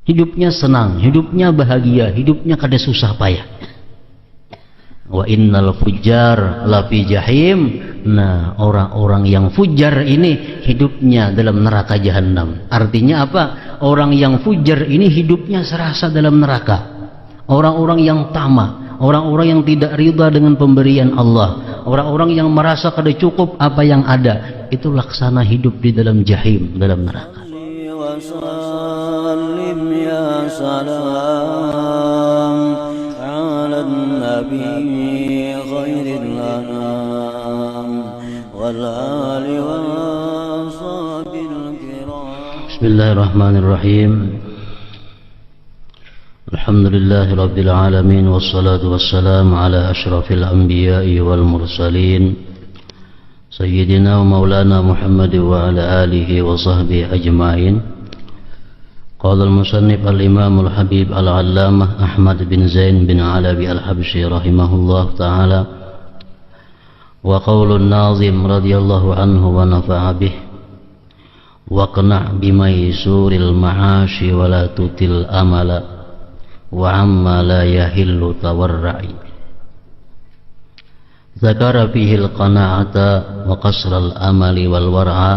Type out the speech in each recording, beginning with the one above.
hidupnya senang, hidupnya bahagia, hidupnya kada susah payah. Wa innal fujjar lafi jahim. Nah, orang-orang yang fujar ini hidupnya dalam neraka jahanam. Artinya apa? Orang yang fujar ini hidupnya serasa dalam neraka. Orang-orang yang tamak, orang-orang yang tidak ridha dengan pemberian Allah, orang-orang yang merasa kada cukup apa yang ada, itu laksana hidup di dalam jahim, dalam neraka. Bismillahirrahmanirrahim. Alhamdulillahi Rabbil Alamin. Wassalatu wassalamu ala ashrafil anbiya'i wal mursalin Sayyidina wa maulana Muhammad wa ala alihi wa sahbihi ajma'in. Qala al-musannif al-imam al-habib al-allamah Ahmad bin Zain bin Alawi al-Habsyi rahimahullah ta'ala. Wa qawlun nazim radiyallahu anhu wa nafa'a bih. Waqna' bimaysuril ma'ashi wa la tutil amala wa amma la yahillu tawarra'i. Zakara fihi al-qana'ata wa qasra al-amali wal war'a.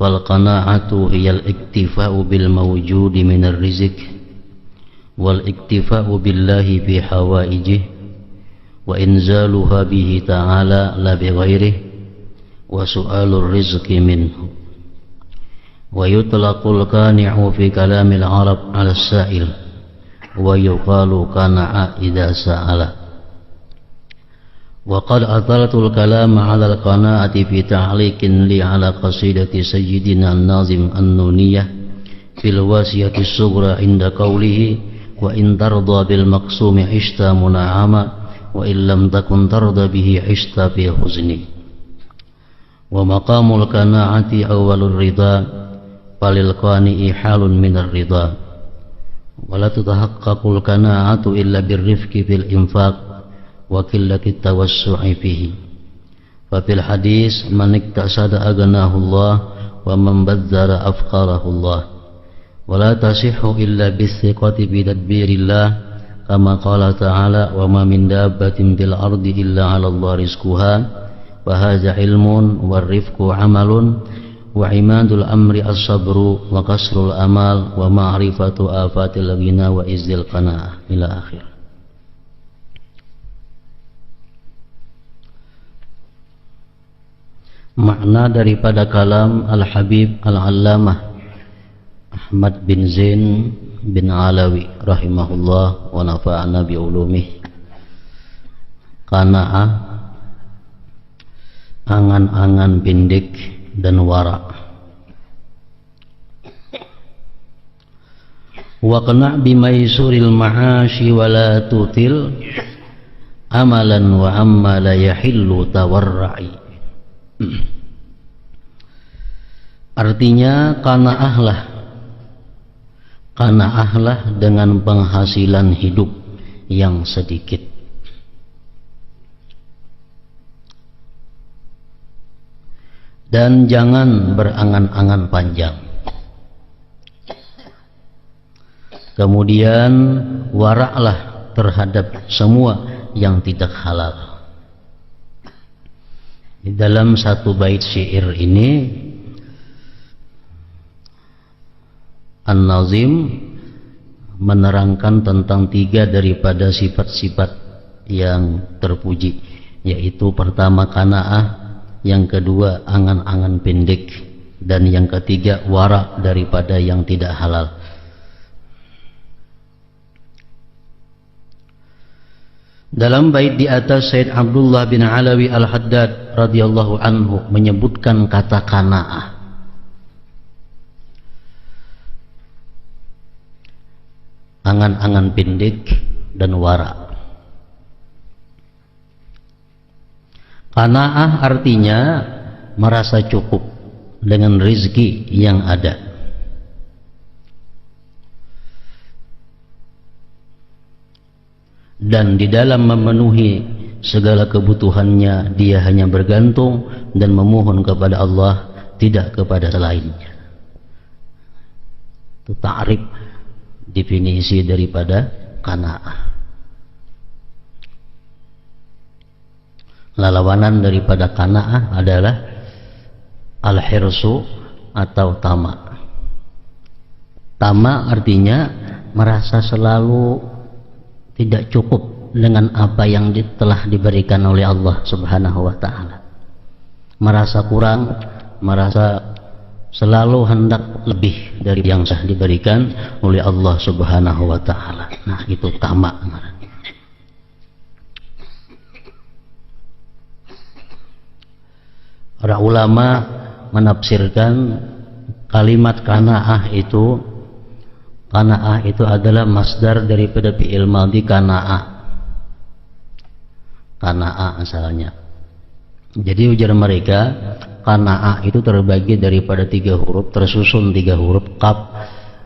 Wal qana'atu hiya al-iktifa'u bil mawjudi min ar-rizq wal iktifa'u billahi fi hawaijih wa inzaluha bihi ta'ala la bi ghairihi wa su'alur rizqi minhu. Wa yutlaqul qani'u fi kalamil arab 'ala as-sa'il wa yuqalu qana'a idza sa'ala. Wa qad atharatul kalama 'ala al-qana'ati fi ta'liqin li 'ala qasidati sayyidina an-nazim an-nuniyah fil wasiyati as-sughra 'inda qawlihi wa in tarda bil maqsumi 'ishta mun'ama wa in lam takun tarda bihi 'ishta fi huzni. Wa maqamul qana'ati awwalur ridha falil qani'i halun minar ridha. Wala tutahaqqaqul qana'atu illa birrifqi fil infaq wa qillati tawassu'i fihi. Fa fil hadis man iktasada aganahu Allah wa man badzara afqarahu Allah. Wala tasihhu illa bis-siqati bi tadbirillah kama qala ta'ala wa ma min dabbatin fil ardi illa 'ala Allah rizquha wa hadza ilmun war rifqu 'amalun wa imadul amri as-sabru wa kasrul amal wa ma'rifatu afatil ghina wa izzil qana'ah ila akhir. Makna daripada kalam Al-Habib Al-Allamah Ahmad bin Zain bin Alawi rahimahullah wa nafa'ana bi ulumih. Qana'ah, angan-angan pendek dan wara. Wa qana' bimaysuril ma'ashi wa la tutil amalan wa amma la yahillu tawarra'i. Artinya qana'ahlah dengan penghasilan hidup yang sedikit. Dan jangan berangan-angan panjang. Kemudian waraklah terhadap semua yang tidak halal. Di dalam satu bait syair ini An-Nazim menerangkan tentang 3 daripada sifat-sifat yang terpuji, yaitu pertama qanaah, yang kedua angan-angan pendek, dan yang ketiga wara daripada yang tidak halal. Dalam bait di atas Said Abdullah bin Alawi Al-Haddad radhiyallahu anhu menyebutkan kata qanaah. Angan-angan pendek dan wara. Qanaah artinya merasa cukup dengan rezeki yang ada. Dan di dalam memenuhi segala kebutuhannya dia hanya bergantung dan memohon kepada Allah, tidak kepada selainnya. Itu ta'rif, definisi daripada qanaah. Lawanan daripada qanaah adalah al-hirsu atau tamak. Tamak artinya merasa selalu tidak cukup dengan apa yang telah diberikan oleh Allah Subhanahu wa ta'ala. Merasa kurang, merasa selalu hendak lebih dari yang sudah diberikan oleh Allah Subhanahu wa ta'ala. Nah, itu tamak. Para ulama menafsirkan kalimat qanaah itu adalah masdar daripada fi'il madhi qanaah. Qanaah asalnya. Jadi ujar mereka, qanaah itu terbagi daripada 3 huruf, tersusun 3 huruf, qaf,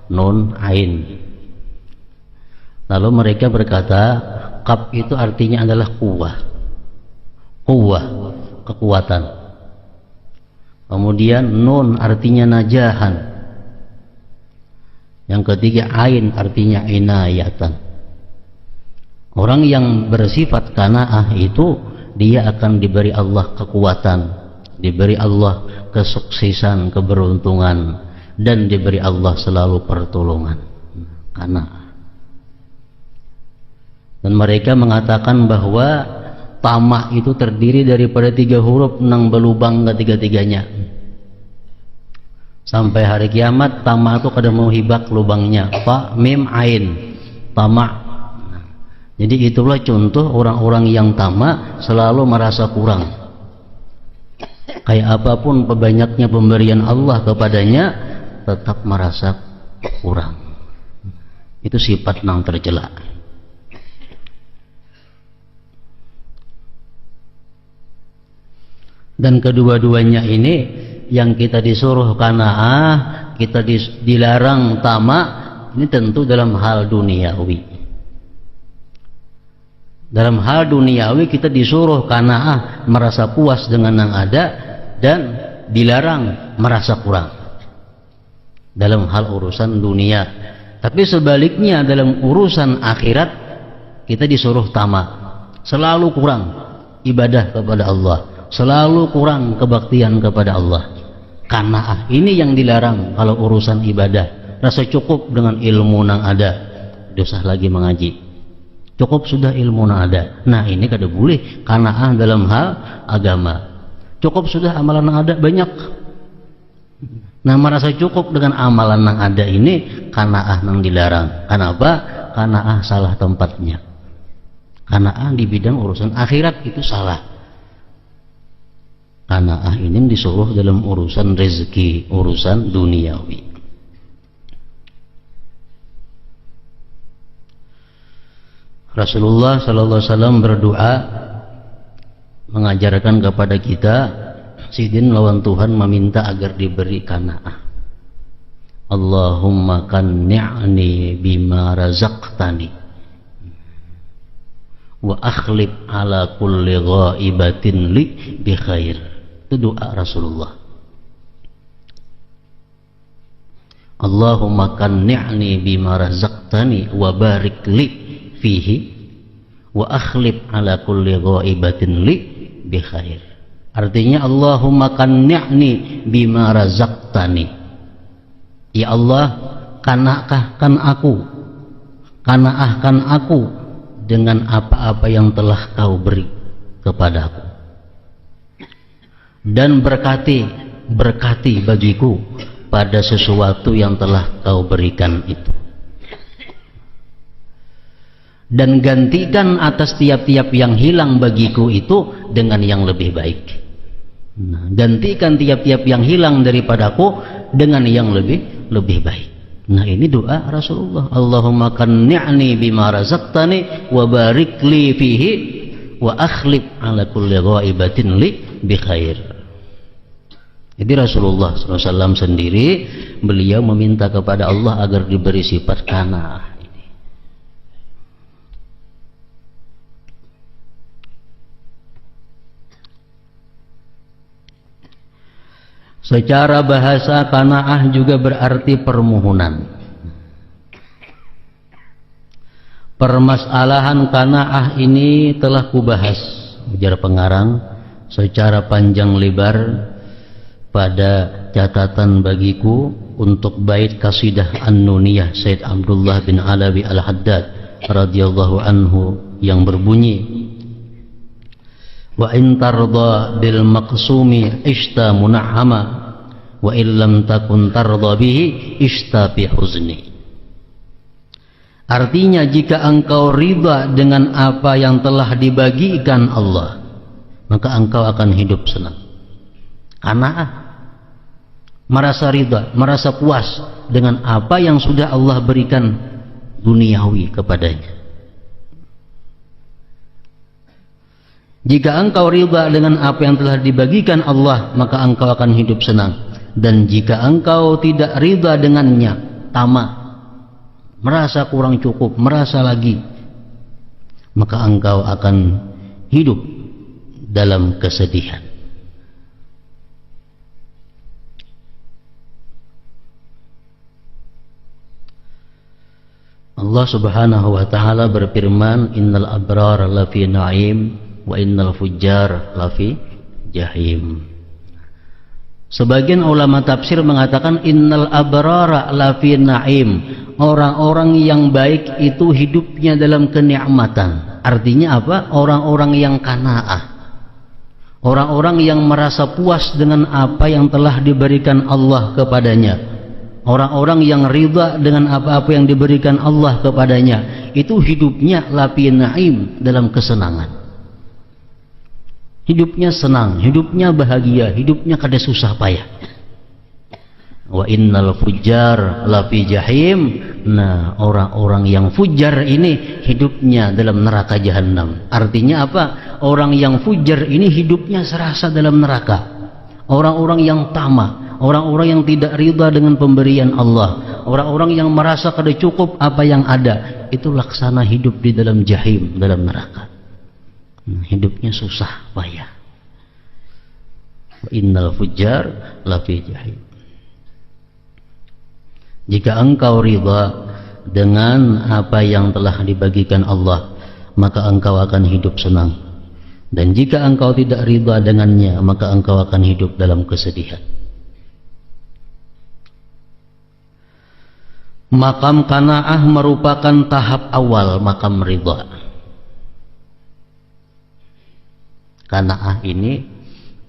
nun, ain. Lalu mereka berkata, qaf itu artinya adalah quwwah, kekuatan. Kemudian nun artinya najahan. Yang ketiga ain artinya inayatan. Orang yang bersifat qanaah itu dia akan diberi Allah kekuatan, diberi Allah kesuksesan, keberuntungan, dan diberi Allah selalu pertolongan. Qanaah. Dan mereka mengatakan bahwa tamak itu terdiri daripada 3 huruf nang belubang ketiga-tiganya. Sampai hari kiamat tamak itu kada mau hibak lubangnya. Ta, mim, ain. Tamak. Jadi itulah contoh orang-orang yang tamak selalu merasa kurang. Kayak apapun banyaknya pemberian Allah kepadanya, tetap merasa kurang. Itu sifat nang tercela. Dan kedua-duanya ini yang kita disuruh qanaah, kita dilarang tamak, ini tentu dalam hal duniawi. Dalam hal duniawi kita disuruh qanaah, merasa puas dengan yang ada, dan dilarang merasa kurang dalam hal urusan dunia. Tapi sebaliknya dalam urusan akhirat kita disuruh tamak, selalu kurang ibadah kepada Allah, selalu kurang kebaktian kepada Allah. Qanaah ini yang dilarang kalau urusan ibadah. Rasa cukup dengan ilmu yang ada, dosa lagi mengaji. Cukup sudah ilmu yang ada. Nah, ini kada boleh qanaah dalam hal agama. Cukup sudah amalan yang ada banyak. Nah, merasa cukup dengan amalan yang ada ini qanaah yang dilarang. Kenapa? Qanaah salah tempatnya. Qanaah di bidang urusan akhirat itu salah. Qanaah ini disuruh dalam urusan rezeki, urusan duniawi. Rasulullah sallallahu alaihi wasallam berdoa mengajarkan kepada kita, sidin lawan Tuhan meminta agar diberi qanaah. Allahumma qanni'ni bima razaqtani wa akhlib ala kulli ghaibatin li bi khair. Itu doa Rasulullah. Allahumma qanni'ni bima razaqtani wa barik li fihi wa akhlib ala kulli ghaibatin li bi khair. Artinya Allahumma qanni'ni bima razaqtani. Ya Allah, qanaahkan aku dengan apa-apa yang telah Kau beri kepadaku, dan berkati bagiku pada sesuatu yang telah Kau berikan itu, dan gantikan atas tiap-tiap yang hilang bagiku itu dengan yang lebih baik. Nah, gantikan tiap-tiap yang hilang daripadaku dengan yang lebih baik. Nah, ini doa Rasulullah. Allahumma qanni'ni bima razaqtani wa barik li fihi wa akhlib ala kulli ghaibatin li bi khair. Jadi Rasulullah SAW sendiri beliau meminta kepada Allah agar diberi sifat qanaah. Secara bahasa qanaah juga berarti permohonan. Permasalahan qanaah ini telah kubahas, ujar pengarang, secara panjang lebar pada catatan bagiku untuk bait kasidah An-Nuniyah Said Abdullah bin Alawi Al-Haddad radhiyallahu anhu yang berbunyi, wa in tarda bil maqsumi ishta munahama wa illam takun tarda bihi ishta bi huzni. Artinya, jika engkau ridha dengan apa yang telah dibagikan Allah, maka engkau akan hidup senang. Qanaah, merasa ridha, merasa puas dengan apa yang sudah Allah berikan duniawi kepadanya. Jika engkau ridha dengan apa yang telah dibagikan Allah, maka engkau akan hidup senang. Dan jika engkau tidak ridha dengannya, tamak, merasa kurang cukup, merasa lagi, maka engkau akan hidup dalam kesedihan. Allah Subhanahu wa taala berfirman, innal abrar lafi na'im wa innal fujjar lafi jahim. Sebagian ulama tafsir mengatakan innal abrara lafi na'im, orang-orang yang baik itu hidupnya dalam kenikmatan. Artinya apa? Orang-orang yang qanaah, orang-orang yang merasa puas dengan apa yang telah diberikan Allah kepadanya, orang-orang yang ridha dengan apa-apa yang diberikan Allah kepadanya, itu hidupnya lafi na'im, dalam kesenangan. Hidupnya senang, hidupnya bahagia, hidupnya kada susah payah. Wa innal fujjar lafi jahim. Nah, orang-orang yang fujar ini hidupnya dalam neraka jahanam. Artinya apa? Orang yang fujar ini hidupnya serasa dalam neraka. Orang-orang yang tamak, orang-orang yang tidak ridha dengan pemberian Allah, orang-orang yang merasa kada cukup apa yang ada, itu laksana hidup di dalam jahim, dalam neraka. Hidupnya susah payah. Innal fujjar lafi jahim. Jika engkau ridha dengan apa yang telah dibagikan Allah, maka engkau akan hidup senang. Dan jika engkau tidak ridha dengannya, maka engkau akan hidup dalam kesedihan. Makam qanaah merupakan tahap awal makam ridha. Qanaah ini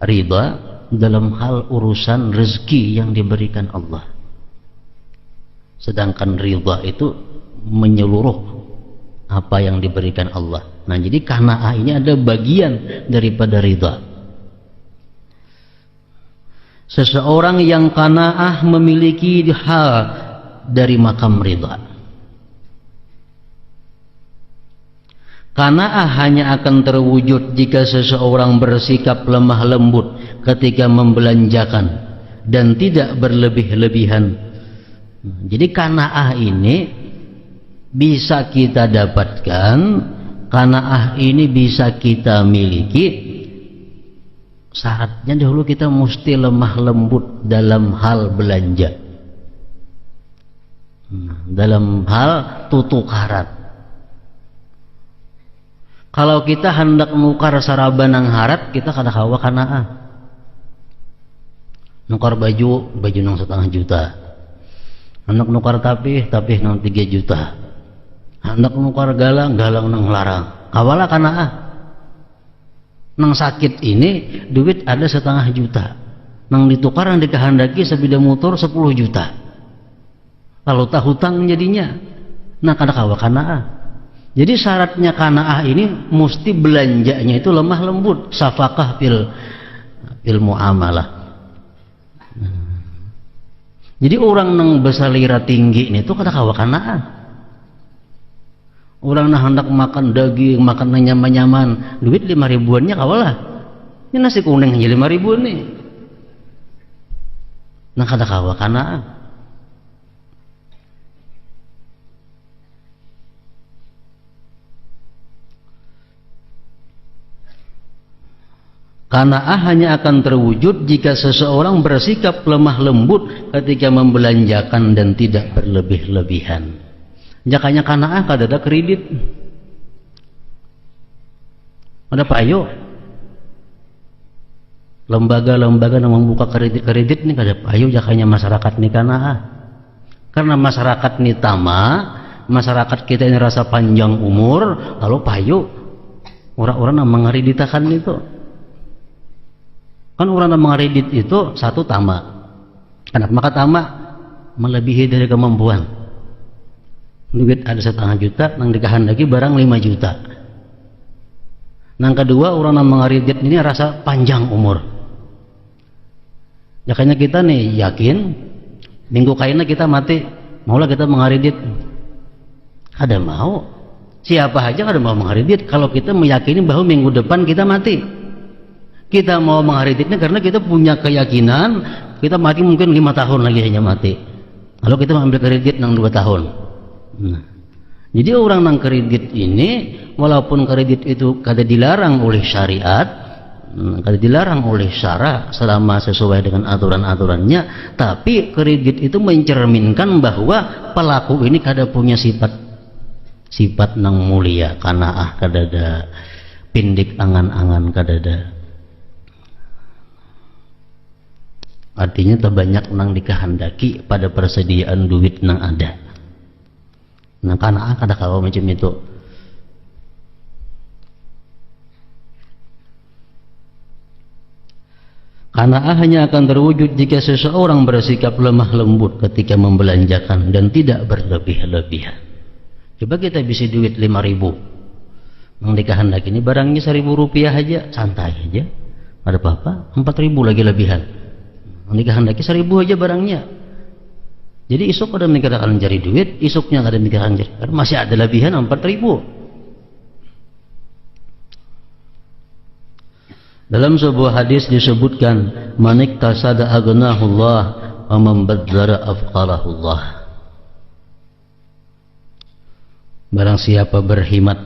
ridha dalam hal urusan rezeki yang diberikan Allah. Sedangkan ridha itu menyeluruh apa yang diberikan Allah. Nah, jadi qanaah ini ada bagian daripada ridha. Seseorang yang qanaah memiliki hal dari makam ridha. Qanaah hanya akan terwujud jika seseorang bersikap lemah lembut ketika membelanjakan dan tidak berlebih-lebihan. Jadi qanaah ini bisa kita dapatkan, qanaah ini bisa kita miliki. Syaratnya dahulu kita mesti lemah lembut dalam hal belanja, dalam hal tutukaran. Kalau kita hendak nukar sarabanang harat, kita kada kawa qanaah. Nukar baju nang 1,5 juta. Hendak nukar tapih nang 3 juta. Hendak nukar galang nang larang. Kawala qanaah. Nang sakit ini duit ada 1,5 juta. Nang ditukar yang dikehendaki sepeda motor 10 juta. Kalau tak hutang jadinya. Nah, kada kawa qanaah. Jadi syaratnya qanaah ini mesti belanjanya itu lemah lembut, safaqah fil muamalah. Jadi orang nang besalira tinggi ini tuh kada kawa qanaah. Orang nang hendak makan daging, makan nyaman-nyaman, duit 5 ribuannya kawalah. Ini nasi kuning aja 5 ribu nih. Nah, kada kawa qanaah. Qanaah hanya akan terwujud jika seseorang bersikap lemah lembut ketika membelanjakan dan tidak berlebih-lebihan. Jakanya Kanaah kadada kredit. Ada payo. Lembaga-lembaga yang membuka kredit nih kada payo jakanya masyarakat nih Kanaah. Karena masyarakat nih masyarakat kita ini rasa panjang umur, lalu payo orang-orang yang mengereditakan itu. Kan orang yang mengeredit itu satu tama. Kenapa maka tama? Melebihi dari kemampuan. Duit ada 1,5 juta, nang dikehendaki barang 5 juta. Nang kedua orang yang mengeredit ini rasa panjang umur. Makanya kita nih yakin minggu kainnya kita mati, maulah kita mengeredit. Ada mau? Siapa aja kada mau mengeredit kalau kita meyakini bahwa minggu depan kita mati. Kita mau mengereditnya karena kita punya keyakinan kita mati mungkin 5 tahun lagi hanya mati. Lalu kita mengambil kredit nang 2 tahun. Nah, jadi orang nang kredit ini walaupun kredit itu kada dilarang oleh syariat, kada dilarang oleh syara selama sesuai dengan aturan-aturannya, tapi kredit itu mencerminkan bahwa pelaku ini kada punya sifat nang mulia, Kanaah kadada, pindik angan-angan kadada. Artinya terbanyak nang dikehendaki pada persediaan duit nang ada. Nah Kanaah kada kawa macam itu. Kanaah hanya akan terwujud jika seseorang bersikap lemah lembut ketika membelanjakan dan tidak berlebih-lebihan. Coba kita bisi duit 5.000, nang dikehendaki ini barangnya 1.000 rupiah aja, santai aja, ada apa-apa, 4.000 lagi lebihan. Dikehendaki 1.000 aja barangnya. Jadi isuk kada mikirkan cari duit, isuknya kada mikirkan cari, masih ada lebihan 4.000. Dalam sebuah hadis disebutkan, manik tasada aghnahullah wa man badzara afqarahullah. Barang siapa berhemat,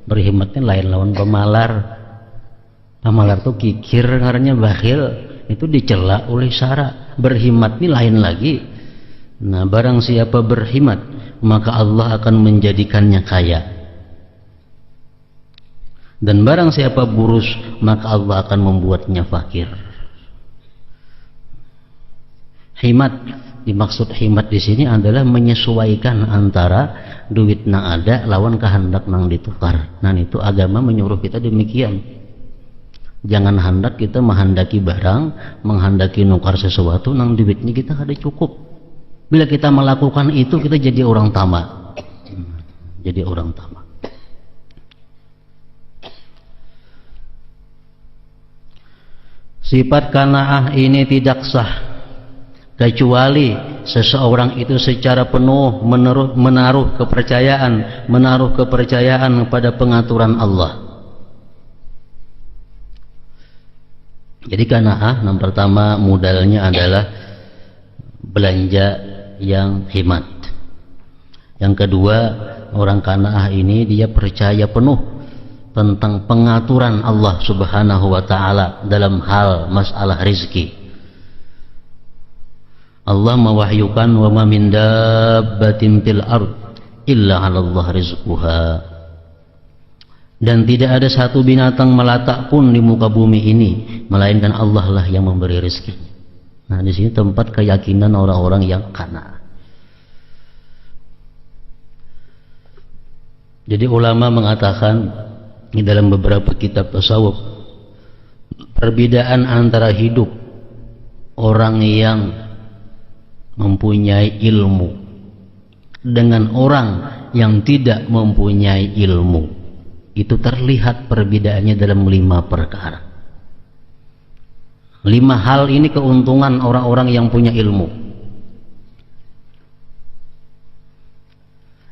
berhematnya lain lawan pemalar. Pemalar tuh kikir, ngarannya bakhil, itu dicela oleh syara. Berhemat ini lain lagi. Nah, barang siapa berhemat, maka Allah akan menjadikannya kaya. Dan barang siapa boros, maka Allah akan membuatnya fakir. Hemat, dimaksud hemat di sini adalah menyesuaikan antara duit nang ada lawan kehendak nang ditukar. Nah, itu agama menyuruh kita demikian. Jangan hendak kita menghendaki barang, menghendaki nukar sesuatu nang duitnya kita kada cukup. Bila kita melakukan itu, kita jadi orang tamak. Jadi orang tamak. Sifat Kanaah ini tidak sah kecuali seseorang itu secara penuh menaruh kepercayaan pada pengaturan Allah. Jadi Kanaah yang pertama modalnya adalah belanja yang hemat. Yang kedua, orang Kanaah ini dia percaya penuh tentang pengaturan Allah Subhanahu wa taala dalam hal masalah rizki. Allah mewahyukan wa ma min dabbatin fil ard illa 'alallah rizquha. Dan tidak ada satu binatang melata pun di muka bumi ini melainkan Allah lah yang memberi rezeki. Nah, di sini tempat keyakinan orang-orang yang Kanaah. Jadi ulama mengatakan di dalam beberapa kitab tasawuf, perbedaan antara hidup orang yang mempunyai ilmu dengan orang yang tidak mempunyai ilmu itu terlihat perbedaannya dalam 5 perkara. 5 hal ini keuntungan orang-orang yang punya ilmu.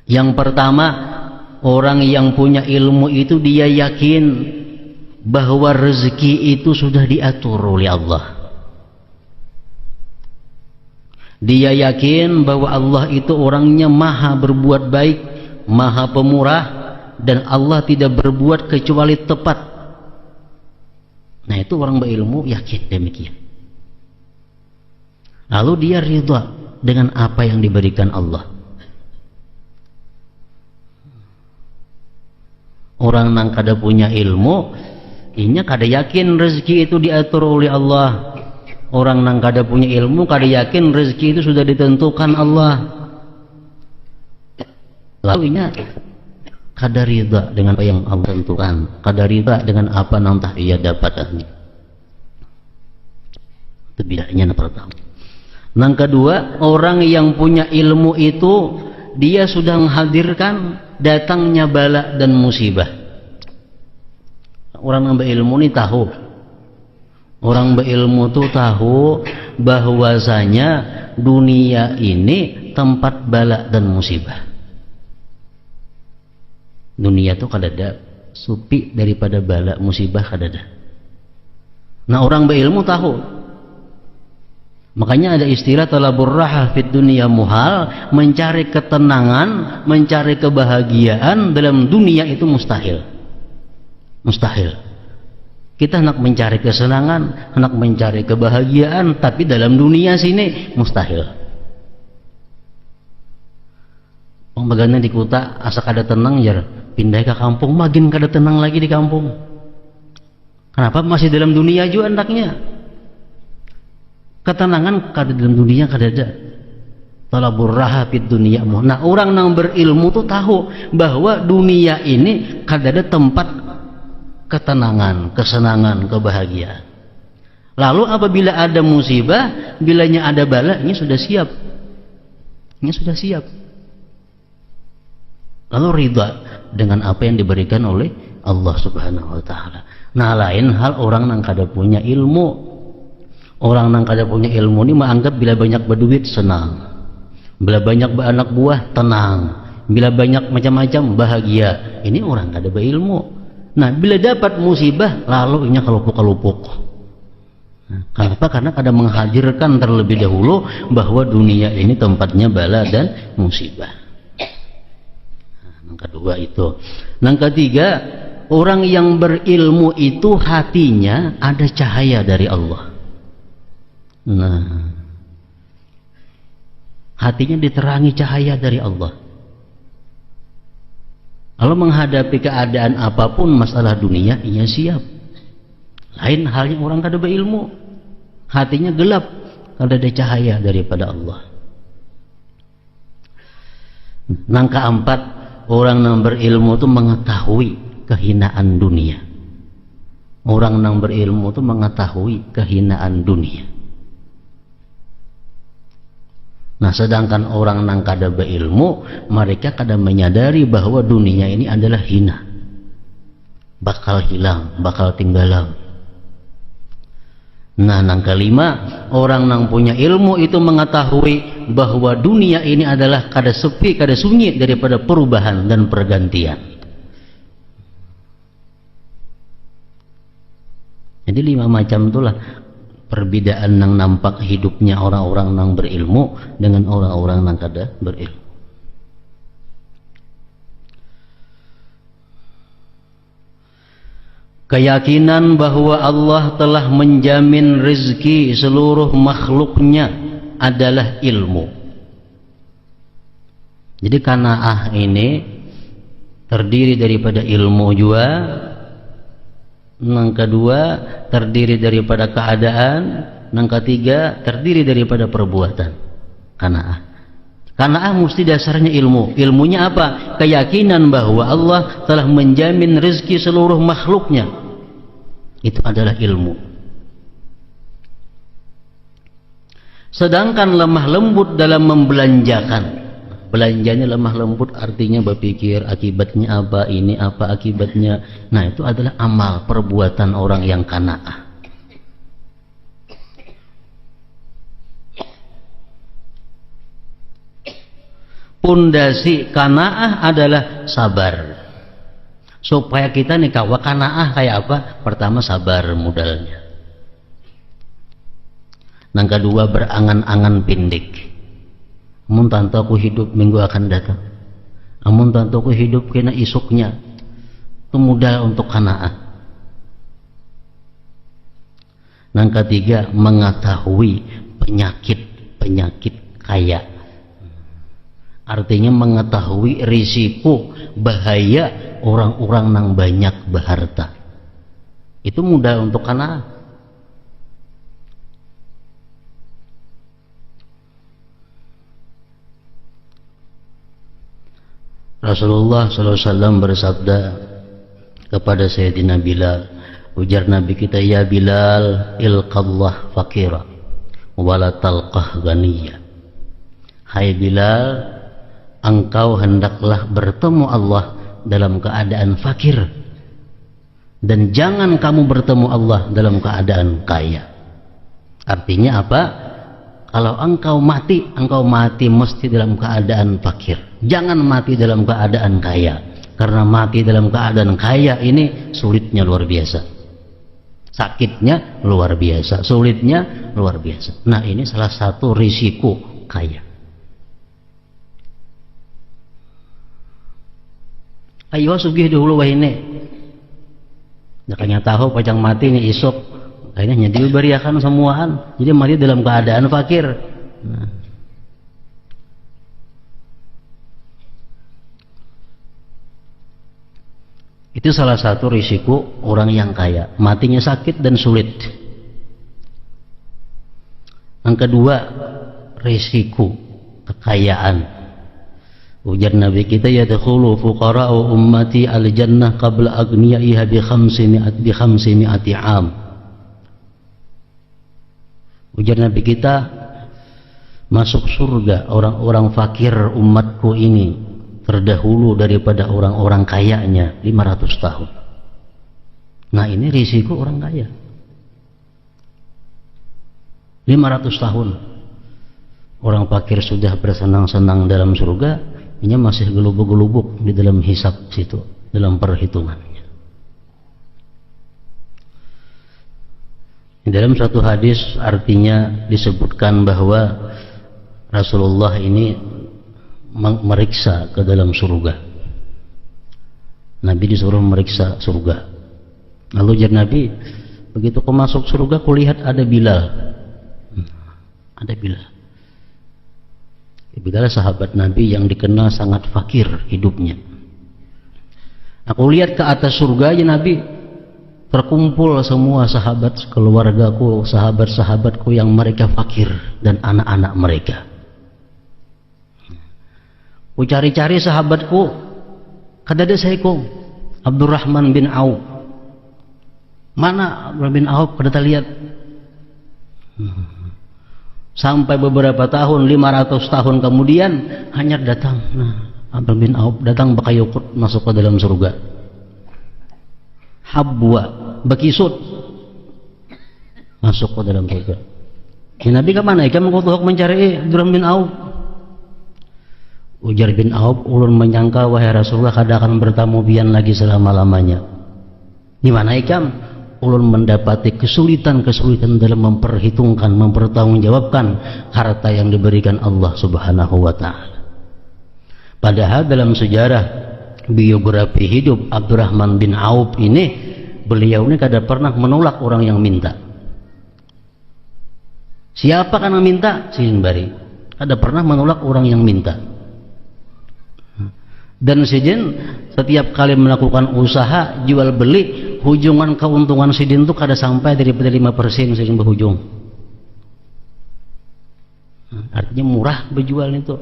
Yang pertama, orang yang punya ilmu itu dia yakin bahwa rezeki itu sudah diatur oleh Allah. Dia yakin bahwa Allah itu orangnya maha berbuat baik, maha pemurah, dan Allah tidak berbuat kecuali tepat. Nah, itu orang berilmu yakin demikian. Lalu dia ridha dengan apa yang diberikan Allah. Orang nang kada punya ilmu, inya kada yakin rezeki itu diatur oleh Allah. Orang nang kada punya ilmu kada yakin rezeki itu sudah ditentukan Allah. Lalu inya kada ridha dengan apa yang Allah tentukan, kada ridha dengan apa nang tah ia dapatkan. Itu bedanya yang pertama. Yang kedua, orang yang punya ilmu itu dia sudah menghadirkan datangnya bala dan musibah. Orang yang berilmu ini tahu. Orang berilmu itu tahu bahwasanya dunia ini tempat bala dan musibah. Dunia itu kada ada supi daripada bala musibah kada ada. Nah, orang berilmu tahu. Makanya ada istilah talabur raha fid dunia muhal, mencari ketenangan, mencari kebahagiaan dalam dunia itu mustahil. Mustahil. Kita hendak mencari kesenangan, hendak mencari kebahagiaan, tapi dalam dunia sini mustahil. Pembagana di kota asa kada tenang jar, pindah ke kampung makin kada tenang lagi di kampung. Kenapa? Masih dalam dunia juga hendaknya. Ketenangan kada dalam dunia kada ada. Talabur raha fid dunia. Nah, orang yang berilmu tuh tahu bahwa dunia ini kada ada tempat ketenangan, kesenangan, kebahagiaan. Lalu apabila ada musibah, bilanya ada bala, ini sudah siap. Ini sudah siap. Lalu ridha dengan apa yang diberikan oleh Allah Subhanahu wa taala. Nah, lain hal orang yang kada punya ilmu. Orang yang kada punya ilmu ini menganggap bila banyak berduit senang, bila banyak beranak buah tenang, bila banyak macam-macam bahagia. Ini orang kada berilmu. Nah, bila dapat musibah lalu inya kalupuk-kalupuk. Nah, kenapa? Karena kada menghadirkan terlebih dahulu bahwa dunia ini tempatnya bala dan musibah. Yang kedua itu. Yang ketiga, orang yang berilmu itu hatinya ada cahaya dari Allah. Nah, hatinya diterangi cahaya dari Allah. Kalau menghadapi keadaan apapun masalah dunia, ia siap. Lain halnya orang kada berilmu, hatinya gelap, kada ada cahaya daripada Allah. Yang keempat, orang yang berilmu itu mengetahui kehinaan dunia. Orang yang berilmu itu mengetahui kehinaan dunia. Nah, sedangkan orang yang kada berilmu, mereka kada menyadari bahwa dunia ini adalah hina, bakal hilang, bakal tinggalan. Nah, yang kelima, orang yang punya ilmu itu mengetahui bahwa dunia ini adalah kada sepi, kada sunyi daripada perubahan dan pergantian. Jadi 5 macam itulah perbedaan yang nampak hidupnya orang-orang yang berilmu dengan orang-orang yang kada berilmu. Keyakinan bahwa Allah telah menjamin rezeki seluruh makhluknya adalah ilmu. Jadi qanaah ini terdiri daripada ilmu juga. Yang kedua terdiri daripada keadaan. Yang ketiga terdiri daripada perbuatan. Qanaah. Qanaah mesti dasarnya ilmu. Ilmunya apa? Keyakinan bahwa Allah telah menjamin rezeki seluruh makhluknya. Itu adalah ilmu. Sedangkan lemah lembut dalam membelanjakan. Belanjanya lemah lembut artinya berpikir akibatnya apa, ini apa akibatnya. Nah, itu adalah amal perbuatan orang yang qanaah. Pondasi qanaah adalah sabar. Supaya kita nih kawa qanaah kayak apa? Pertama sabar modalnya. Yang kedua berangan-angan pendek. Amun tanto aku hidup minggu akan datang. Amun tanto aku hidup kena isuknya. Itu modal untuk qanaah. Yang ketiga mengetahui penyakit kaya. Artinya mengetahui risiko bahaya orang-orang nang banyak berharta. Itu mudah untuk kana. Rasulullah SAW bersabda kepada Sayyidina Bilal, ujar Nabi kita, ya Bilal, ilqallah fakira wala talqah ghaniyya. Hai Bilal, engkau hendaklah bertemu Allah dalam keadaan fakir, dan jangan kamu bertemu Allah dalam keadaan kaya. Artinya apa? Kalau engkau mati mesti dalam keadaan fakir. Jangan mati dalam keadaan kaya, karena mati dalam keadaan kaya ini sulitnya luar biasa, sakitnya luar biasa, sulitnya luar biasa. Nah, ini salah satu risiko kaya. Ayo sugih dulu wah ini. Nakanya tahu pajang mati nih isok. Kayaknya diberiakan semuaan. Jadi mati dalam keadaan fakir. Nah. Itu salah satu risiko orang yang kaya. Matinya sakit dan sulit. Yang kedua, risiko kekayaan. Ujar Nabi kita, yadkhulu fuqara'u ummati al-jannah qabla aghniyaiha bi 500 am. Ujar Nabi kita, masuk surga orang-orang fakir umatku ini terdahulu daripada orang-orang kayanya 500 tahun. Nah, ini risiko orang kaya. 500 tahun orang fakir sudah bersenang-senang dalam surga, ini masih gelubuk-gelubuk di dalam hisab situ, dalam perhitungannya. Dalam suatu hadis artinya disebutkan bahwa Rasulullah ini meriksa ke dalam surga. Nabi disuruh meriksa surga. Lalu ujar Nabi, begitu kau masuk surga, kulihat ada Bilal. Ada Bilal. Bilal sahabat Nabi yang dikenal sangat fakir hidupnya. Aku lihat ke atas surga aja Nabi, terkumpul semua sahabat keluargaku, sahabat-sahabatku yang mereka fakir dan anak-anak mereka. Ku cari-cari sahabatku, kadada sayku Abdurrahman bin Auf. Mana Abdurrahman bin Auf? Kadada lihat. Sampai beberapa tahun, 500 tahun kemudian hanya datang. Nah, Abdurrahman bin Auf datang bakayukut masuk ke dalam surga. Habwa bakisut masuk ke dalam surga. Ya, Nabi ke mana? Kamu kutuhuk mencari Abdurrahman bin Auf. Ujar bin Auf, ulun menyangka wahai Rasulullah kada akan bertamu bian lagi selama-lamanya. Di mana ikam? Ulun mendapati kesulitan-kesulitan dalam memperhitungkan, mempertanggungjawabkan harta yang diberikan Allah Subhanahu wa taala. Padahal dalam sejarah biografi hidup Abdurrahman bin Auf ini, beliau ini kada pernah menolak orang yang minta. Siapa kan yang minta? Simbari. Kada pernah menolak orang yang minta. Dan sidin setiap kali melakukan usaha jual beli, hujungan keuntungan sidin itu kada sampai daripada 5% sidin berhujung. Artinya murah berjual itu.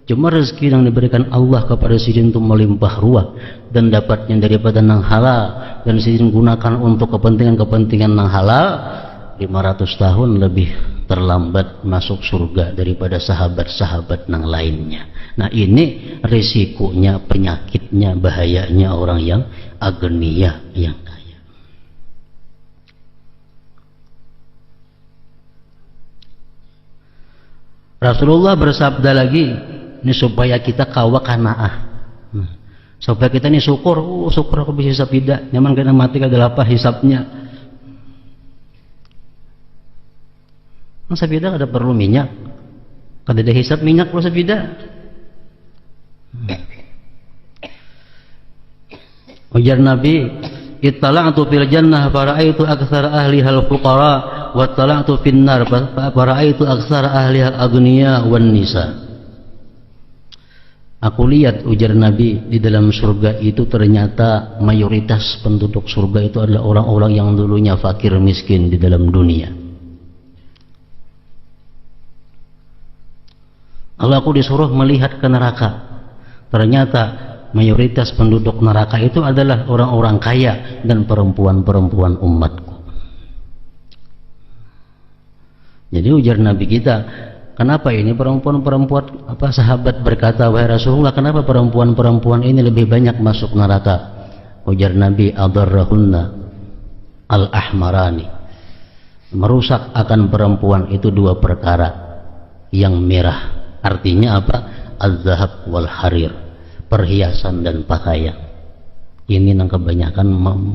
Cuma rezeki yang diberikan Allah kepada sidin itu melimpah ruah, dan dapatnya daripada nang halal, dan sidin gunakan untuk kepentingan-kepentingan nang halal, 500 tahun lebih terlambat masuk surga daripada sahabat-sahabat nang lainnya. Nah, ini risikonya, penyakitnya, bahayanya orang yang agniya, yang kaya. Rasulullah bersabda lagi, ini supaya kita kawa kanaah, supaya kita ini syukur, syukur aku bisa hisab tidak, nyaman kena mati kada apa hisabnya. Sabida kada perlu minyak, kada ada hisab minyak kalau sabida. Ujar Nabi, ittala'tu fil jannah fara'aitu aktsara ahliha al-fuqara wa tala'tu finnar fa ra'aitu aktsara ahliha aghniya wan nisa. Aku lihat, ujar Nabi, di dalam surga itu ternyata mayoritas penduduk surga itu adalah orang-orang yang dulunya fakir miskin di dalam dunia. Kalau aku disuruh melihat ke neraka, ternyata mayoritas penduduk neraka itu adalah orang-orang kaya dan perempuan-perempuan umatku. Jadi ujar Nabi kita, kenapa ini perempuan-perempuan, sahabat berkata, wahai Rasulullah, kenapa perempuan-perempuan ini lebih banyak masuk neraka? Ujar Nabi, adarrahunna al-ahmarani. Merusak akan perempuan itu dua perkara yang merah. Artinya apa? Az-zahab wal harir, perhiasan dan pakaian. Ini yang kebanyakan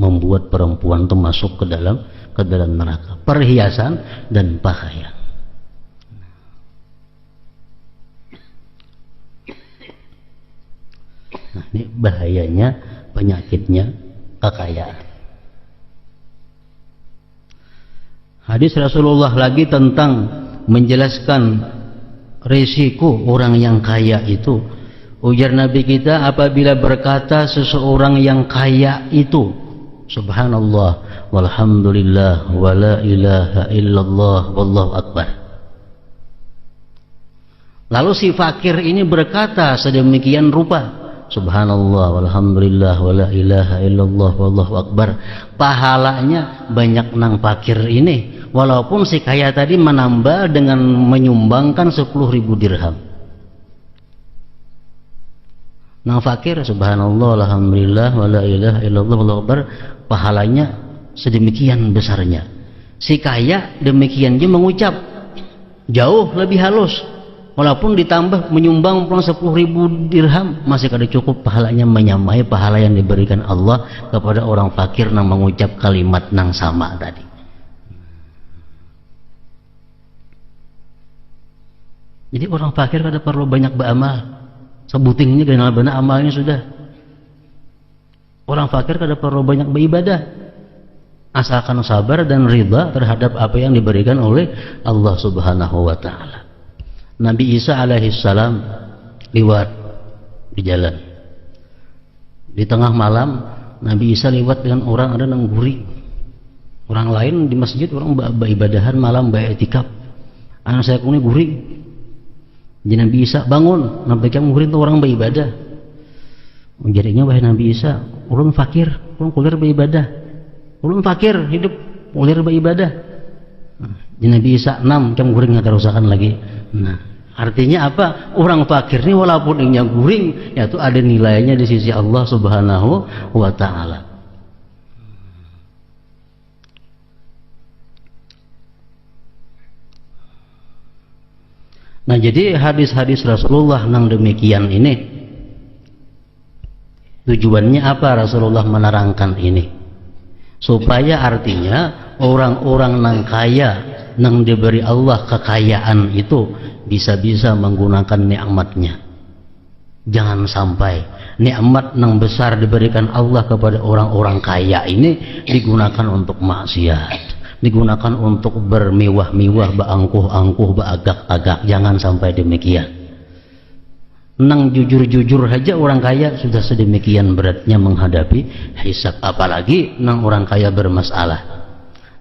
membuat perempuan itu masuk ke dalam neraka. Perhiasan dan pakaian. Nah, ini bahayanya, penyakitnya kekayaan. Hadis Rasulullah lagi tentang menjelaskan risiko orang yang kaya itu. Ujar Nabi kita, apabila berkata seseorang yang kaya itu, subhanallah walhamdulillah wala ilaha illallah wallahu akbar, lalu si fakir ini berkata sedemikian rupa, subhanallah walhamdulillah wala ilaha illallah wallahu akbar, pahalanya banyak nang fakir ini, walaupun si kaya tadi menambah dengan menyumbangkan 10.000 dirham. Nang fakir subhanallah alhamdulillah wala ilaha illallah wallahu akbar, pahalanya sedemikian besarnya. Si kaya demikian dia mengucap jauh lebih halus, walaupun ditambah menyumbang 10.000 dirham, masih kada cukup pahalanya menyamai pahala yang diberikan Allah kepada orang fakir nang mengucap kalimat nang sama tadi. Jadi orang fakir kada perlu banyak beramal, sebutingnya kenal benar amalnya sudah. Orang fakir kada perlu banyak beribadah, asalkan sabar dan ridha terhadap apa yang diberikan oleh Allah Subhanahu wa taala. Nabi Isa alaihi salam lewat di jalan. Di tengah malam Nabi Isa lewat dengan orang ada nang guring. Orang lain di masjid orang beribadahan malam beriktikaf. Anak saya kuni guring. Jadi Nabi Isa bangun, Nabi kamu guring tu orang beribadah. Jadinya wahai Nabi Isa, ulun fakir, ulun kulir beribadah. Ulun fakir hidup kulir beribadah. Jadi Nabi Isa 6 kamu guring enggak terusakan lagi. Nah, artinya apa? Orang fakir ini walaupun inya guring, yaitu ada nilainya di sisi Allah Subhanahu wa taala. Nah, jadi hadis-hadis Rasulullah nang demikian ini tujuannya apa? Rasulullah menerangkan ini supaya artinya orang-orang nang kaya, nang diberi Allah kekayaan itu bisa-bisa menggunakan nikmatnya. Jangan sampai nikmat nang besar diberikan Allah kepada orang-orang kaya ini digunakan untuk maksiat, digunakan untuk bermewah-mewah, beangkuh-angkuh, beagak-agak. Jangan sampai demikian. Nang jujur-jujur saja orang kaya sudah sedemikian beratnya menghadapi hisab, apalagi nang orang kaya bermasalah.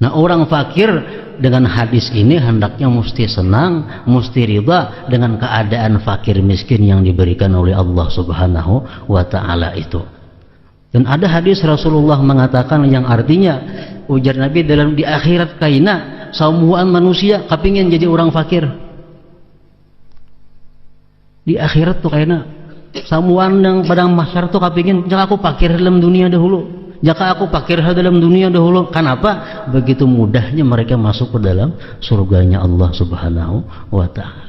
Nah, orang fakir dengan hadis ini hendaknya mesti senang, mesti ridha dengan keadaan fakir miskin yang diberikan oleh Allah Subhanahu wa taala itu. Dan ada hadis Rasulullah mengatakan yang artinya, ujar Nabi, dalam di akhirat kaina saumuan manusia kepingin jadi orang fakir. Di akhirat tuh kaina saumuan yang padang mahsyar tuh kepingin jika aku fakir dalam dunia dahulu. Jika aku fakir dalam dunia dahulu. Kenapa? Begitu mudahnya mereka masuk ke dalam surganya Allah Subhanahu wa taala.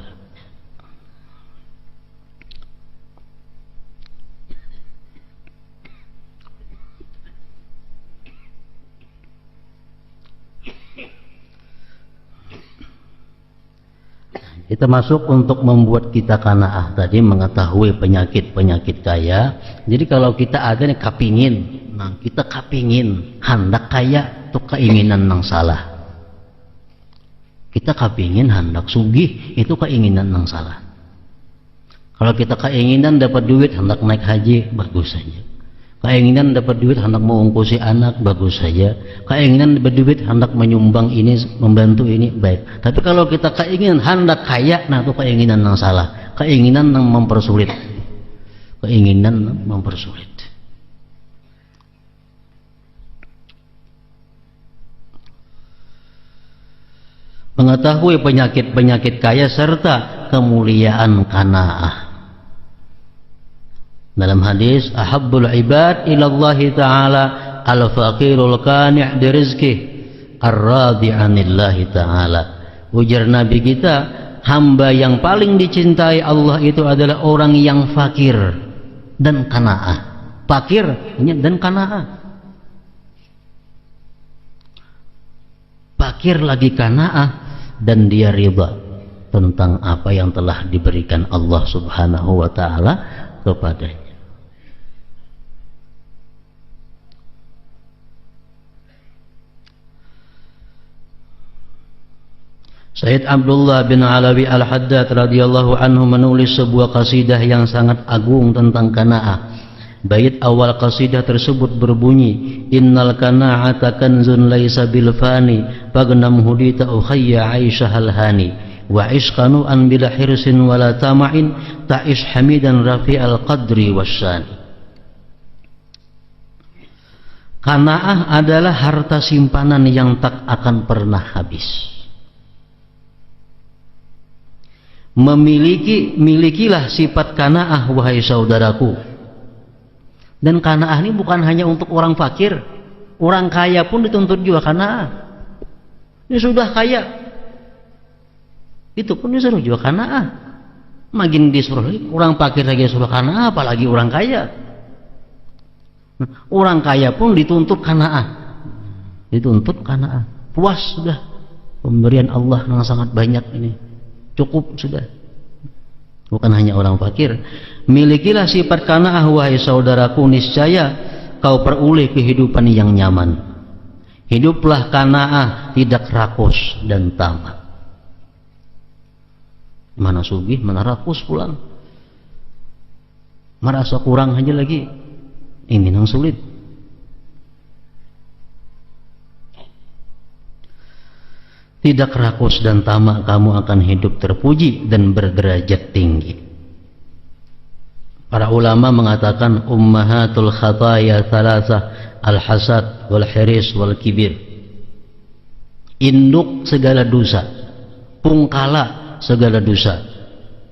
Kita masuk untuk membuat kita qanaah tadi, mengetahui penyakit-penyakit kaya. Jadi kalau kita ada nih kapingin, nah kita kapingin hendak kaya, itu keinginan yang salah. Kita kepingin hendak sugih, itu keinginan yang salah. Kalau kita keinginan dapat duit hendak naik haji, bagus saja. Keinginan dapat duit hendak mengungkusi anak, bagus saja. Keinginan dapat duit hendak menyumbang ini, membantu ini, baik. Tapi kalau kita keinginan hendak kaya, nah itu keinginan yang salah. Keinginan yang mempersulit. Keinginan yang mempersulit. Mengetahui penyakit-penyakit kaya serta kemuliaan qanaah. Dalam hadis, ahabbul ibad ilallahi ta'ala al-faqirul qani' bi rizqih ar-radi 'anillahi ta'ala. Ujar Nabi kita, hamba yang paling dicintai Allah itu adalah orang yang fakir dan qanaah. Fakir dan qanaah. Fakir lagi qanaah dan dia ridha tentang apa yang telah diberikan Allah Subhanahu wa ta'ala kepadanya. Sayyid Abdullah bin Alawi Al-Haddad radhiyallahu anhu menulis sebuah qasidah yang sangat agung tentang qanaah. Bait awal qasidah tersebut berbunyi, innal qana'ata kanzun laisa bil fani fagnam hudita ukhayya aisyahal hani wa ishqanu an bila hirsin wala tama'in ta'ish hamidan rafi'al qadri wasyani. Qanaah adalah harta simpanan yang tak akan pernah habis. Milikilah sifat qanaah wahai saudaraku. Dan qanaah ini bukan hanya untuk orang fakir, orang kaya pun dituntut juga qanaah. Ini sudah kaya, itu pun disuruh juga qanaah. Makin disuruh orang fakir lagi disuruh qanaah, apalagi orang kaya. Orang kaya pun dituntut qanaah, dituntut qanaah. Puas sudah pemberian Allah yang sangat banyak ini, cukup sudah. Bukan hanya orang fakir. Milikilah sifat qanaah wahai saudaraku, niscaya kau peroleh kehidupan yang nyaman. Hiduplah qanaah, tidak rakus dan tamak. Mana sugih, mana rakus pulang. Merasa kurang aja lagi. Ini yang sulit. Tidak rakus dan tamak, kamu akan hidup terpuji dan berderajat tinggi. Para ulama mengatakan ummahatul khataya thalatha, al-hasad wal hiris wal kibir. Induk segala dosa, pungkala segala dosa,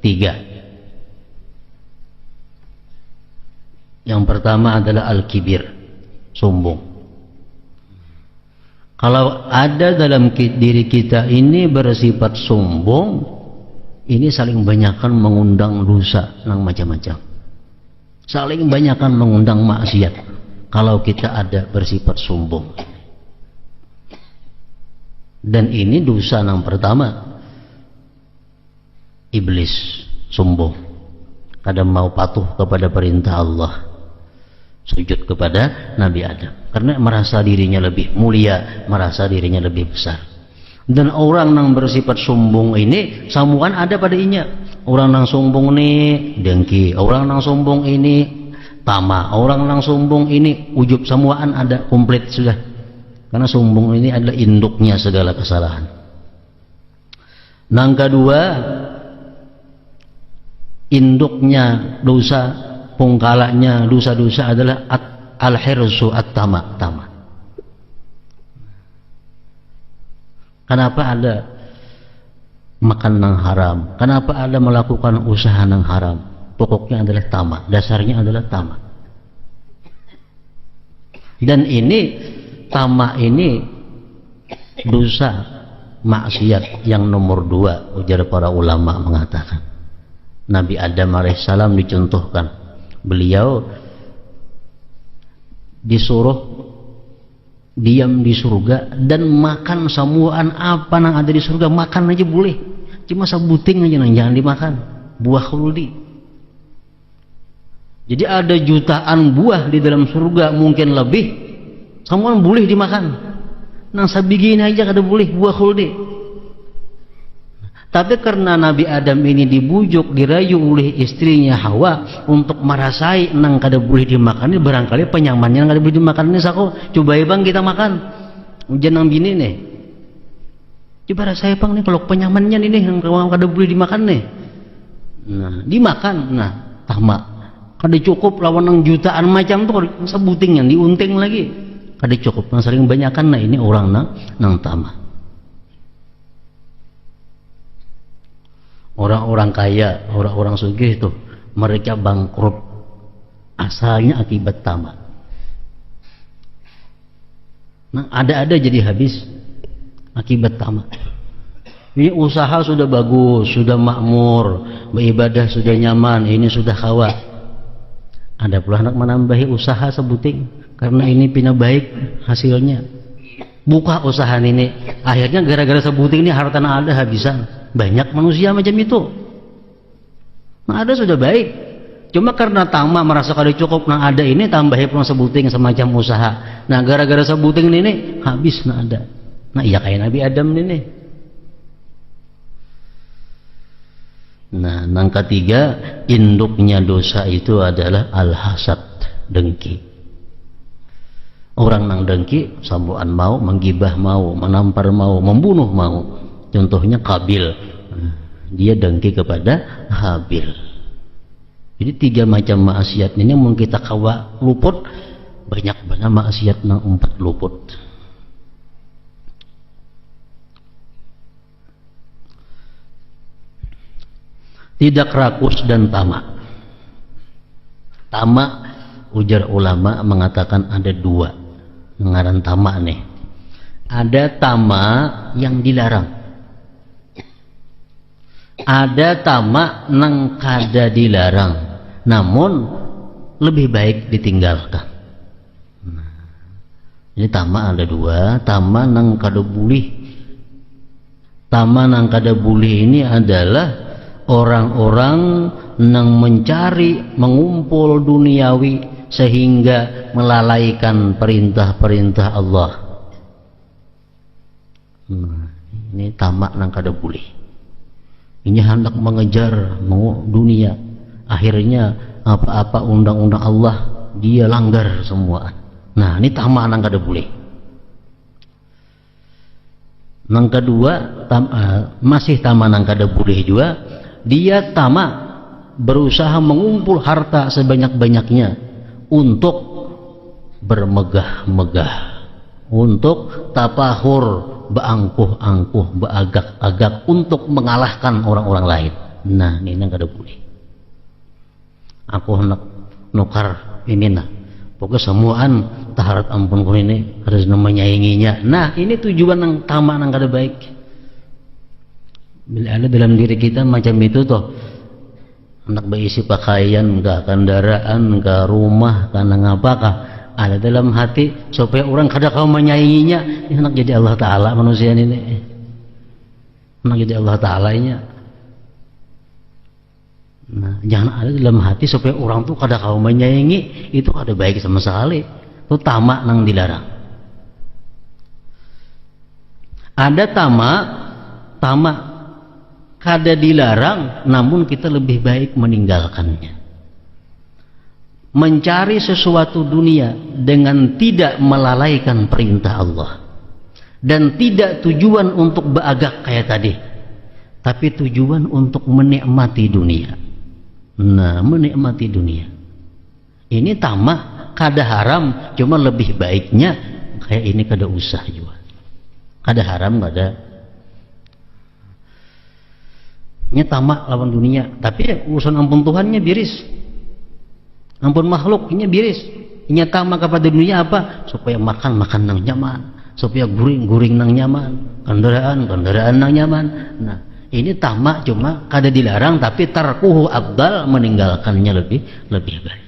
3. Yang pertama adalah al-kibir, sombong. Kalau ada dalam diri kita ini bersifat sombong, ini saling banyakkan mengundang dosa yang macam-macam. Saling banyakkan mengundang maksiat. Kalau kita ada bersifat sombong. Dan ini dosa yang pertama. Iblis, sombong. Kadang mau patuh kepada perintah Allah. Sujud kepada Nabi Adam karena merasa dirinya lebih mulia, merasa dirinya lebih besar. Dan orang yang bersifat sombong ini samuan ada pada inya. Orang yang sombong ini dengki, orang yang sombong ini tamak, orang yang sombong ini ujub, samuan ada komplit sudah. Karena sombong ini adalah induknya segala kesalahan. Yang kedua, induknya dosa, pungkalanya dosa-dosa adalah al-hirsu at-tamak. Kenapa ada makan yang haram? Kenapa ada melakukan usaha yang haram? Pokoknya adalah tamak, dasarnya adalah tamak. Dan ini tamak ini dosa maksiat yang nomor 2, ujar para ulama mengatakan. Nabi Adam alaihissalam dicontohkan, beliau disuruh diam di surga dan makan samuan apa yang ada di surga, makan aja boleh, cuma sebuting aja jangan dimakan, buah khuldi. Jadi ada jutaan buah di dalam surga, mungkin lebih, samuan boleh dimakan, nang sabigin aja kada boleh buah khuldi. Tapi karena Nabi Adam ini dibujuk, dirayu oleh istrinya Hawa untuk merasai nang kada boleh dimakan, ini barangkali penyamannya kada boleh dimakan ini sako. Coba bang kita makan. Ujian nang bini nih. Coba rasai bang nih kalau penyamannya ini yang kada boleh dimakan nih. Nah, dimakan. Nah, tamak. Kada cukup lawan nang jutaan macam tuh sebuting yang diunting lagi. Kada cukup. Nang sering banyakan, nah ini orang nang tamak. Orang-orang kaya, orang-orang sugih itu mereka bangkrut asalnya akibat tamak. Nah, ada-ada jadi habis akibat tamak. Ini usaha sudah bagus, sudah makmur, beribadah sudah nyaman, ini sudah khawa. Ada pula anak menambahi usaha sebuting karena ini pina baik hasilnya. Buka usaha ini, akhirnya gara-gara sebuting ini harta ada habisan. Banyak manusia macam itu. Nah, ada sudah baik, cuma karena tamak merasa kada cukup, nah ada ini tambahi pun sebuting semacam usaha. Nah, gara-gara sebuting ini habis nah ada. Nah, iya kayak Nabi Adam ini. Nah, yang ketiga, induknya dosa itu adalah al-hasad, dengki. Orang nang dengki, sambuan mau, menggibah mau, menampar mau, membunuh mau. Contohnya Qabil, dia dengki kepada Habil. Jadi 3 macam maksiat ini yang kita kawa luput, banyak banget maksiat nang 4 luput. Tidak rakus dan tamak. Tamak, ujar ulama mengatakan ada 2 ngaran tamak nih. Ada tamak yang dilarang, ada tamak nang kada dilarang, namun lebih baik ditinggalkan. Nah, ini tamak ada 2, tamak nang kada boleh. Tamak nang kada boleh ini adalah orang-orang nang mencari, mengumpul duniawi sehingga melalaikan perintah-perintah Allah. Nah, ini tamak nang kada boleh. Ini hendak mengejar dunia, akhirnya apa-apa undang-undang Allah dia langgar semua. Nah, ini tamak nang kada boleh. Nang kedua, masih tamak nang kada boleh juga, dia tamak berusaha mengumpul harta sebanyak-banyaknya untuk bermegah-megah, untuk tapahur, beangkuh-angkuh, beagak-agak, untuk mengalahkan orang-orang lain. Nah, ini nggak ada boleh. Aku nak nukar ini nah, pokoknya semuaan taharat ampun kun ini harus menyainginya. Nah, ini tujuan yang tamak yang kada baik. Bila ada dalam diri kita macam itu toh, anak berisi pakaian, enggak kendaraan, enggak rumah, karena ngapakah? Ada dalam hati supaya orang kada kau menyainginya. Ini anak jadi Allah Ta'ala manusia ini. Anak jadi Allah Ta'ala nya. Nah, jangan ada dalam hati supaya orang tuh kada kau menyaingi. Itu kada baik sama sekali. Itu tamak nang dilarang. Ada tamak kada dilarang, namun kita lebih baik meninggalkannya. Mencari sesuatu dunia dengan tidak melalaikan perintah Allah, dan tidak tujuan untuk beagak kayak tadi, tapi tujuan untuk menikmati dunia. Nah, menikmati dunia ini tamak kada haram, cuma lebih baiknya kayak ini kada usah juga. Kada haram kada. Ini tamak lawan dunia, tapi urusan ampun Tuhannya biris. Ampun makhluk ini biris. Ini tamak kepada dunia apa? Supaya makan nang nyaman, supaya guring nang nyaman, kendaraan nang nyaman. Nah, ini tamak cuma kada dilarang, tapi tarkuhu abdal, meninggalkannya lebih baik.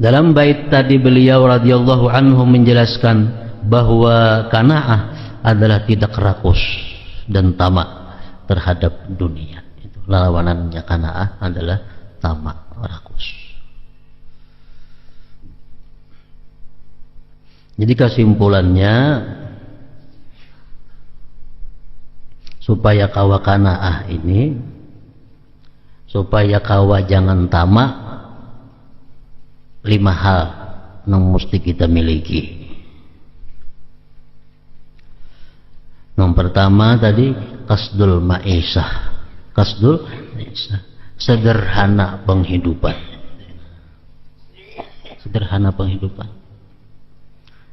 Dalam bait tadi beliau radhiyallahu anhu menjelaskan bahwa qanaah adalah tidak rakus dan tamak terhadap dunia. Itu lawanannya qanaah adalah tamak, rakus. Jadi kesimpulannya, supaya kawa kanaah ini, supaya kawa jangan tamak, 5 hal yang mesti kita miliki. Yang pertama tadi kasdul ma'isyah. Kasdul ma'isyah, sederhana penghidupan. Sederhana penghidupan.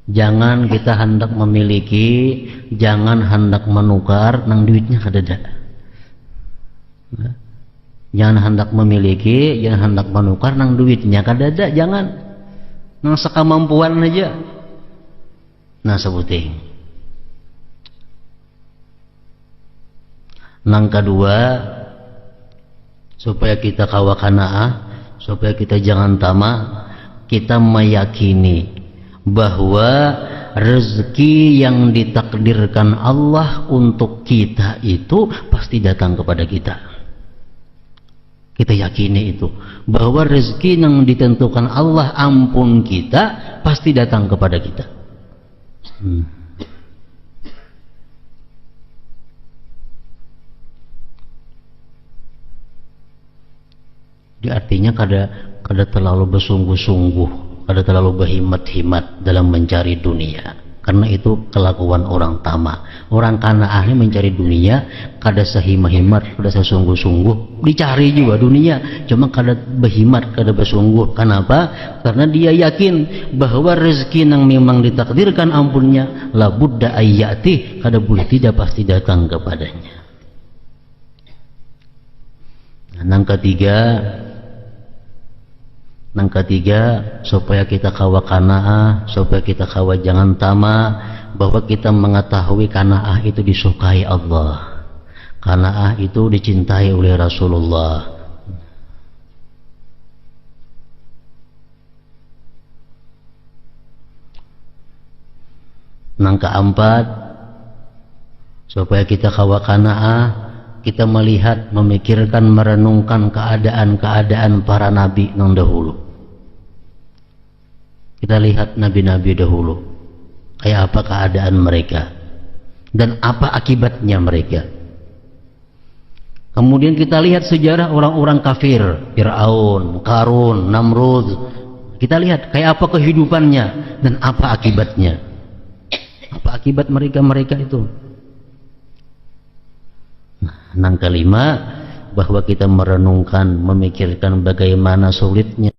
Jangan kita hendak memiliki, jangan hendak menukar nang duitnya kadada. Jangan hendak memiliki, jangan hendak menukar nang duitnya kadada, jangan. Nang sakamampuan aja. Nah sebuting. Nang kedua, supaya kita kawa kanaah, supaya kita jangan tamak, kita meyakini bahwa rezeki yang ditakdirkan Allah untuk kita itu pasti datang kepada kita. Kita yakini itu, bahwa rezeki yang ditentukan Allah ampun kita pasti datang kepada kita. Artinya kada terlalu bersungguh-sungguh, kada terlalu berhimat-himat dalam mencari dunia, karena itu kelakuan orang tamak. Orang kanaah mencari dunia kada sehima-himat, kada sesungguh-sungguh, dicari juga dunia, cuma kada berhimat, kada bersungguh. Kenapa? Karena dia yakin bahwa rezeki yang memang ditakdirkan ampunnya labudda ayyati, kada boleh tidak pasti datang kepadanya. Yang ketiga, supaya kita kawa kanaah, supaya kita kawa jangan tamak, bahwa kita mengetahui kanaah itu disukai Allah, kanaah itu dicintai oleh Rasulullah. Yang keempat, supaya kita kawa kanaah, kita melihat, memikirkan, merenungkan keadaan-keadaan para nabi yang dahulu. Kita lihat nabi-nabi dahulu, kayak apa keadaan mereka dan apa akibatnya mereka. Kemudian kita lihat sejarah orang-orang kafir, Fir'aun, Qarun, Namrud. Kita lihat kayak apa kehidupannya dan apa akibatnya. Apa akibat mereka itu. Yang kelima, bahwa kita merenungkan, memikirkan bagaimana sulitnya